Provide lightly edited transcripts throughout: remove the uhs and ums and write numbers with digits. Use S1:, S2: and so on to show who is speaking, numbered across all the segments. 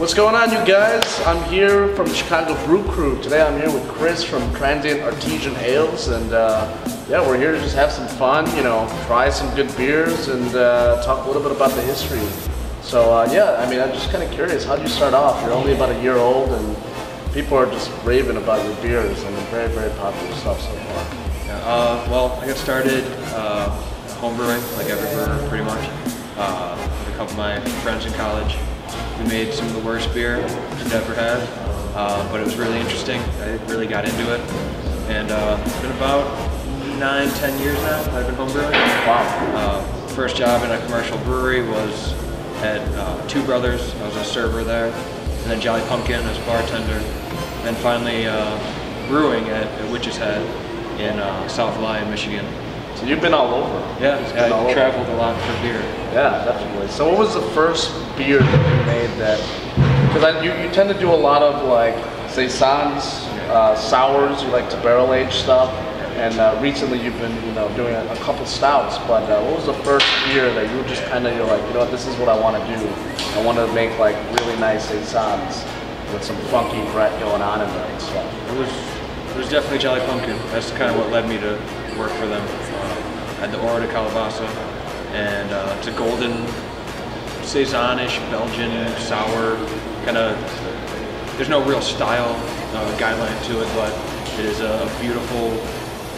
S1: What's going on, you guys? I'm here from the Chicago Brew Crew. Today I'm here with Chris from Transient Artisan Ales, and yeah, we're here to just have some fun, you know, try some good beers and talk a little bit about the history. So yeah, I mean, I'm just kind of curious, how'd you start off? You're only about a year old and people are just raving about your beers and very, very popular stuff so far.
S2: Yeah, well, I got started homebrewing, like every brewer pretty much, with a couple of my friends in college. We made some of the worst beer we've ever had, but it was really interesting. I really got into it, and it's been about 9-10 years now I've been homebrewing.
S1: Wow.
S2: First job in a commercial brewery was at Two Brothers. I was a server there, and then Jolly Pumpkin as a bartender, and finally brewing at Witch's Head in South Lyon, Michigan.
S1: So you've been all over.
S2: Yeah, I traveled a lot for beer.
S1: Yeah, definitely. So what was the first beer that you made that, because you tend to do a lot of like saisons, sours, you like to barrel age stuff, and recently you've been, you know, doing a couple stouts, but what was the first beer that you were just kind of, you're like, you know what, this is what I want to do. I want to make like really nice saisons with some funky Brett going on in there and stuff.
S2: It was definitely Jolly Pumpkin. That's kind of what led me to work for them. I had the Oro de Calabaza, and it's a golden saison-ish Belgian sour kind of. There's no real style guideline to it, but it is a beautiful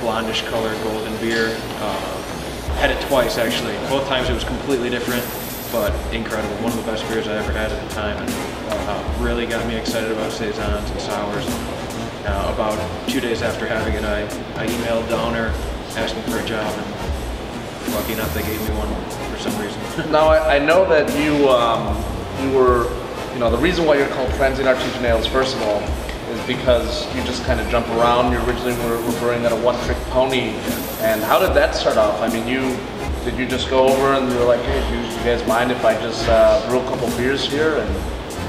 S2: blondish colored golden beer. Had it twice actually. Both times it was completely different, but incredible. One of the best beers I ever had at the time, and really got me excited about saisons and sours. About 2 days after having it, I emailed the owner asking for a job, and lucky enough they gave me one for some reason.
S1: Now I know that you were, you know, the reason why you're called Transient Artisan Ales, first of all, is because you just kind of jump around. You originally were brewing at a one-trick pony, and how did that start off? I mean, did you just go over and you were like, hey, do you guys mind if I just brew a couple beers here, and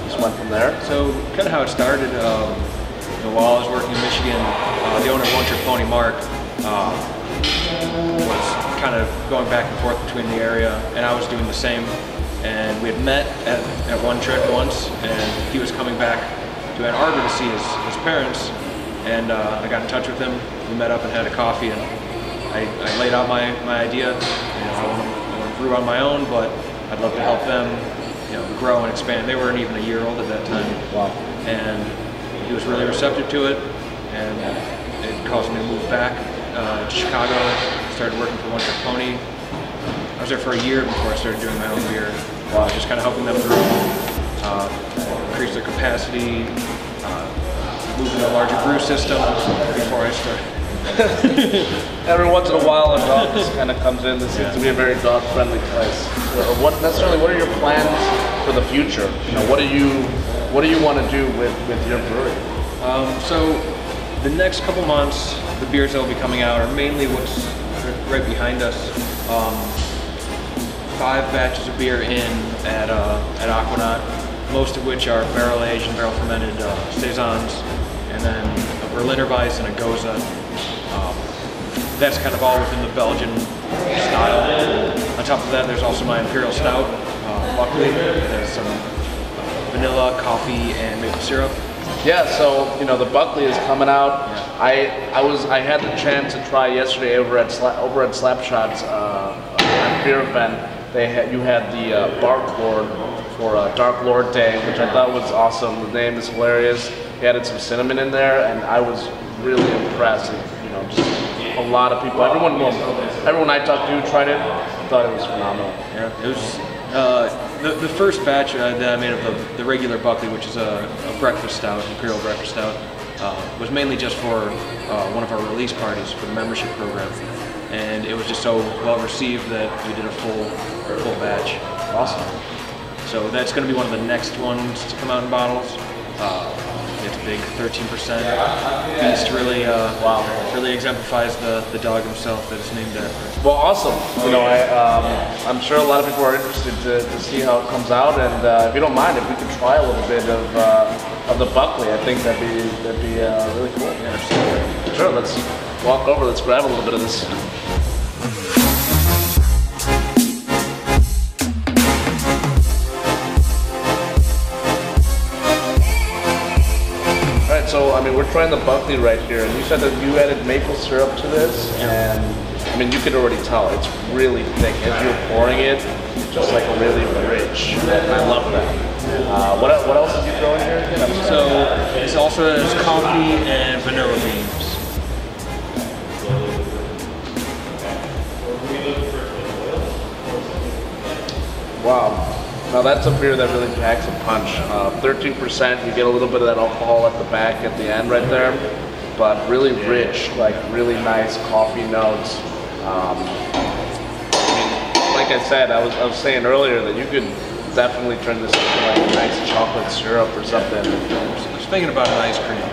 S1: just went from there?
S2: So kind of how it started. While I was working in Michigan, the owner of One Trick Pony, Mark, was kind of going back and forth between the area, and I was doing the same. And we had met at One Trick once, and he was coming back to Ann Arbor to see his parents, and I got in touch with him. We met up and had a coffee, and I laid out my idea. You know, I want to brew on my own, but I'd love to help them, you know, grow and expand. They weren't even a year old at that time.
S1: Wow.
S2: And he was really receptive to it, and it caused me to move back to Chicago. Started working for One Trick Pony. I was there for a year before I started doing my own beer. Just kind of helping them grow, increase their capacity, move into a larger brew system before I started.
S1: Every once in a while, a dog just kind of comes in. This seems to be a very dog-friendly place. What are your plans for the future? You know, what do you want to do with your brewery?
S2: So the next couple months, the beers that will be coming out are mainly what's right behind us. 5 batches of beer in at Aquanaut, most of which are barrel aged and barrel fermented saisons, and then a Berliner Weiss and a Goza. That's kind of all within the Belgian style. On top of that, there's also my Imperial Stout, Buckley. There's some vanilla, coffee, and maple syrup.
S1: Yeah, so you know the Buckley is coming out.
S2: Yeah.
S1: I had the chance to try yesterday over at Slapshot's beer event. You had the Bark Lord for Dark Lord Day, which I thought was awesome. The name is hilarious. He added some cinnamon in there, and I was really impressed. You know, just a lot of people. Everyone I talked to who tried it thought it was phenomenal.
S2: Yeah, it was the first batch that I made of the regular Buckley, which is a breakfast stout, Imperial breakfast stout, was mainly just for one of our release parties for the membership program, and it was just so well received that we did a full batch.
S1: Awesome.
S2: So that's going to be one of the next ones to come out in bottles. It's a big 13% beast. Really, really exemplifies the dog himself that it's named after.
S1: Well, awesome. You know, I'm sure a lot of people are interested to see how it comes out, and if you don't mind, if we could try a little bit of the Buckley, I think that'd be really cool.
S2: Yeah, absolutely.
S1: Sure. Let's walk over. Let's grab a little bit of this. trying the Buckley right here, and you said that you added maple syrup to this, and I mean, you could already tell it's really thick as you're pouring it, just like really rich. And I love that. What else did you throw in here?
S2: So this also has coffee and vanilla beans.
S1: Wow. Now that's a beer that really packs a punch. 13%, you get a little bit of that alcohol at the back at the end right there, but really rich, like really nice coffee notes. I mean, like I said, I was saying earlier that you could definitely turn this into like a nice chocolate syrup or something.
S2: I was thinking about an ice cream.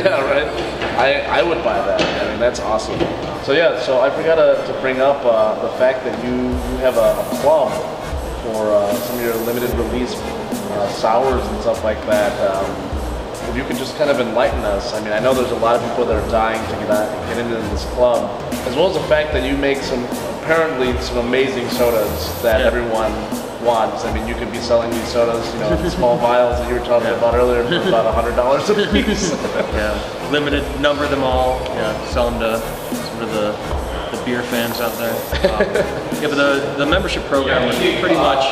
S1: Yeah, right? I would buy that. I mean, that's awesome. So yeah, so I forgot to bring up the fact that you have a club for some of your limited release sours and stuff like that. If you could just kind of enlighten us. I mean, I know there's a lot of people that are dying to get into this club, as well as the fact that you make apparently some amazing sodas that everyone wants. I mean, you could be selling these sodas, you know, in small vials that you were talking about earlier for about $100 a piece.
S2: Yeah, limited number them all. Yeah, sell them to sort of the beer fans out there. Yeah, but the membership program was pretty much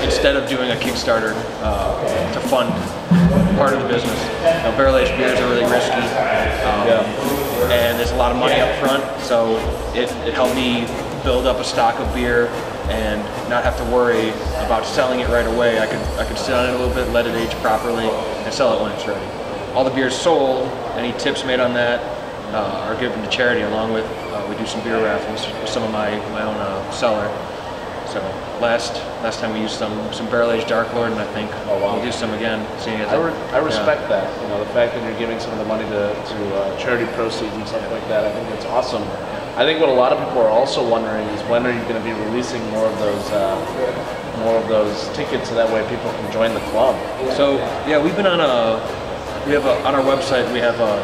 S2: instead of doing a Kickstarter to fund part of the business. You know, barrel-aged beers are really risky, and there's a lot of money up front. So it helped me build up a stock of beer and not have to worry about selling it right away. I could sit on it a little bit, let it age properly, and sell it when it's ready. All the beers sold, any tips made on that are given to charity, along with we do some beer raffles with some of my own cellar. So last time we used some barrel-aged Dark Lord, and I think we'll do some again. Seeing as
S1: I respect that. You know, the fact that you're giving some of the money to charity proceeds and stuff like that. I think that's awesome. I think what a lot of people are also wondering is when are you going to be releasing more of those tickets so that way people can join the club.
S2: So yeah, we've been on on our website we have a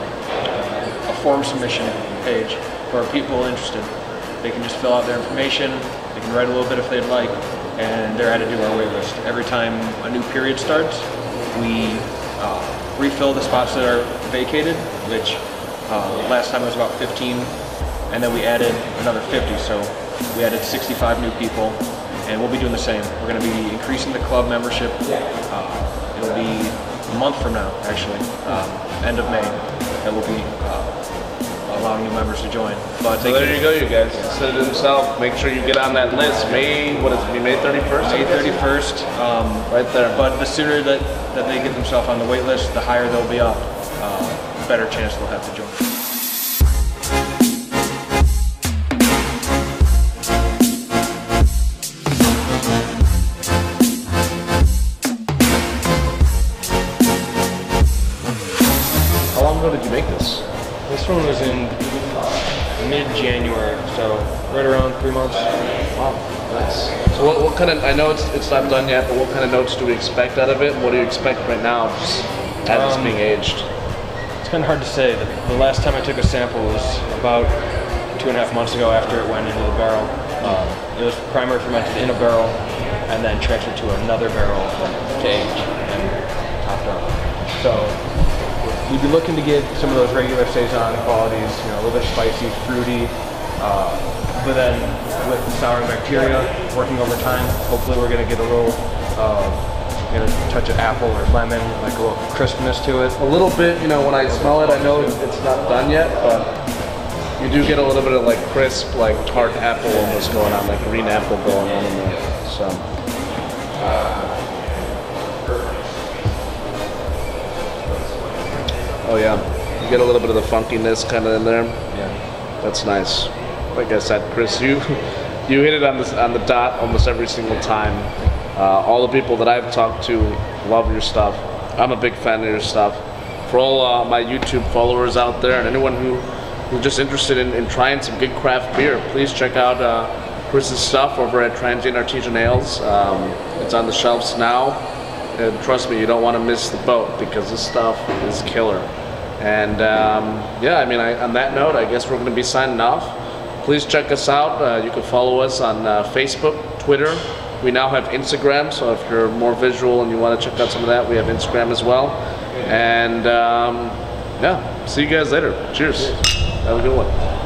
S2: form submission page for people interested. They can just fill out their information. They can write a little bit if they'd like, and they're added to our wait list. Every time a new period starts, we refill the spots that are vacated, which last time it was about 15, and then we added another 50, so we added 65 new people, and we'll be doing the same. We're going to be increasing the club membership. It'll be a month from now, actually, end of May, that we'll be allowing new members to join. But
S1: so there you go, you guys. Said it himself. Make sure you get on that list. May 31st?
S2: May 31st.
S1: Right there.
S2: But the sooner that they get themselves on the wait list, the higher they'll be up. Better chance they'll have to join.
S1: How long ago did you make this?
S2: This one was in mid-January, so right around 3 months.
S1: Wow, nice. So what kind of, I know it's not done yet, but what kind of notes do we expect out of it? What do you expect right now, just as it's being aged?
S2: It's kind of hard to say. The last time I took a sample was about 2.5 months ago after it went into the barrel. It was primary fermented in a barrel and then transferred to another barrel to age and topped up. So we'd be looking to get some of those regular Saison qualities, you know, a little bit spicy, fruity, but then with the souring bacteria working over time, hopefully we're going to get a little, get a touch of apple or lemon, like a little crispness to it.
S1: A little bit, you know, when I smell it, I know it's not done yet, but you do get a little bit of like crisp, like tart apple almost going on, like green apple going on in there. So. Oh yeah, you get a little bit of the funkiness kind of in there.
S2: Yeah,
S1: that's nice. Like I said, Chris, you hit it on the dot almost every single time. All the people that I've talked to love your stuff. I'm a big fan of your stuff. For all my YouTube followers out there and anyone who's just interested in trying some good craft beer, please check out Chris's stuff over at Transient Artisan Ales. It's on the shelves now. And trust me, you don't want to miss the boat because this stuff is killer. And yeah, I mean, on that note, I guess we're going to be signing off. Please check us out. You can follow us on Facebook, Twitter. We now have Instagram, so if you're more visual and you want to check out some of that, we have Instagram as well. And yeah, see you guys later. Cheers. Have a good one.